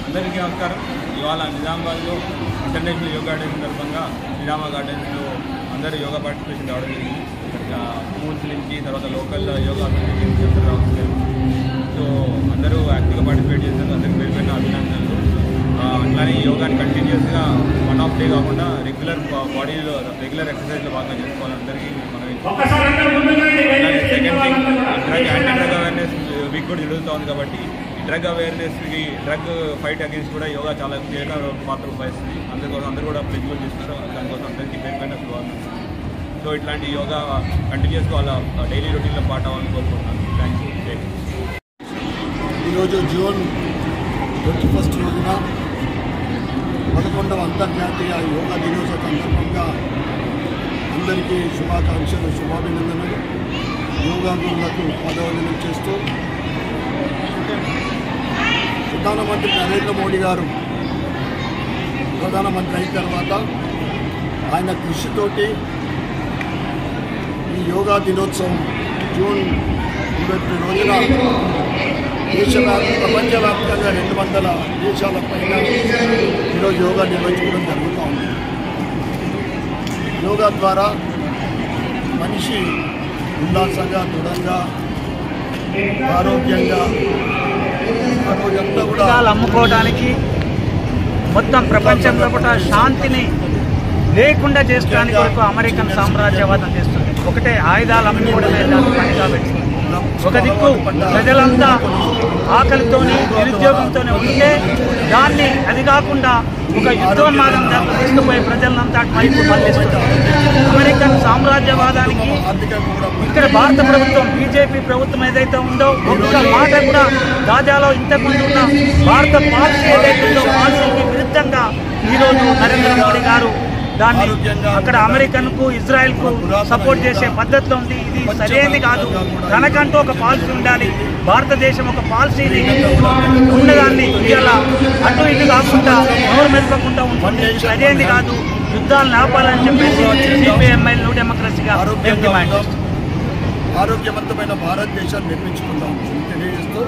అందరికీ నమస్కారం. ఇవాళ నిజామాబాద్లో ఇంటర్నేషనల్ యోగా డే సందర్భంగా శ్రీరామ గార్డెన్స్లో అందరూ యోగా పార్టిసిపేషన్ రావడం జరిగింది. స్కూల్స్ నుంచి తర్వాత లోకల్ యోగా అసోసియేషన్స్ అందరూ రావడం. సో అందరూ యాక్టివ్గా పార్టిసిపేట్ చేశారు. అందరికీ పేరు పెట్టిన అభినందనలు. అట్లానే యోగాని కంటిన్యూస్గా వన్ ఆఫ్ డే కాకుండా రెగ్యులర్ బాడీలో రెగ్యులర్ ఎక్సర్సైజ్లో బాగా చేసుకోవాలి. అందరికీ మనం second thing anti drug awareness week కూడా జరుగుతూ ఉంది కాబట్టి డ్రగ్ అవేర్నెస్కి డ్రగ్ ఫైట్ అగేన్స్ట్ కూడా యోగా చాలా కీలక పాత్ర వహిస్తుంది. అందుకోసం అందరూ కూడా ఫ్లెక్సిబుల్ చేస్తున్నారు. దానికోసం అందరికీ పేరు పైన శుభాకాంక్షలు. సో ఇట్లాంటి యోగా కంటిన్యూస్గా వాళ్ళ డైలీ రొటీన్లో పార్ట్ అవ్వాలని కోరుకుంటున్నాను. Thank you. ఈరోజు జూన్ 21 రోజున 11వ అంతర్జాతీయ యోగా దినోత్సవ సందర్భంగా అందరికీ శుభాకాంక్షలు, శుభాభినందనలు. యోగా గురువులకు పాదవందనం చేస్తూ ప్రధానమంత్రి నరేంద్ర మోడీ గారు ప్రధానమంత్రి అయిన తర్వాత ఆయన కృషితోటి ఈ యోగా దినోత్సవం జూన్ 21 రోజున ప్రపంచవ్యాప్తంగా 200 దేశాల పైన ఈరోజు యోగా నిర్వహించడం జరుగుతూ ఉంది. యోగా ద్వారా మనిషి ఉల్లాసంగా, దృఢంగా, ఆరోగ్యంగా ఆ రోజంతా కూడా అమ్ముకోవడానికి మొత్తం ప్రపంచంలో కూడా శాంతిని లేకుండా చేసుకోవడానికి వరకు అమెరికన్ సామ్రాజ్యవాదం చేస్తుంది. ఒకటే ఆయుధాలు అమ్ముకోవడమే దాన్ని పనిగా పెట్టుకుంది. ఒక దిక్కు ప్రజలంతా ఆకలితోని నిరుద్యోగంతోనే ఉంటే దాన్ని అది కాకుండా ఒక యుద్ధోన్మాదంగా తీసుకుపోయే ప్రజలంతా వైపు మళ్లిస్తుంది. అమెరికన్ సామ్రాజ్యవాదానికి ఇక్కడ భారత ప్రభుత్వం బీజేపీ ప్రభుత్వం ఏదైతే ఉందో ఒక్క మాట కూడా గాజాలో ఇంతకుముందు ఉన్న భారత పాలసీ ఏదైతే ఉందో పాలసీకి విరుద్ధంగా ఈరోజు నరేంద్ర మోడీ గారు దాన్ని అక్కడ అమెరికన్కు ఇజ్రాయెల్కు సపోర్ట్ చేసే పద్ధతిలో ఉంది. ఇది సరైనది కాదు. తనకంటూ ఒక పాలసీ ఉండాలి. భారతదేశం ఒక పాలసీని ఉన్నదాన్ని ఇవాళ అటు ఇటు కాకుండా ఎవరు మెదపకుండా ఉంటుంది. సరైనది కాదు. యుద్ధాలను ఆపాలని చెప్పేసి సిపిఎంఐ న్యూ డెమోక్రసీగా డిమాండ్ చేస్తుంది. ఆరోగ్యవంతమైన భారతదేశాన్ని నిర్మించుకుందాం తెలియజేస్తూ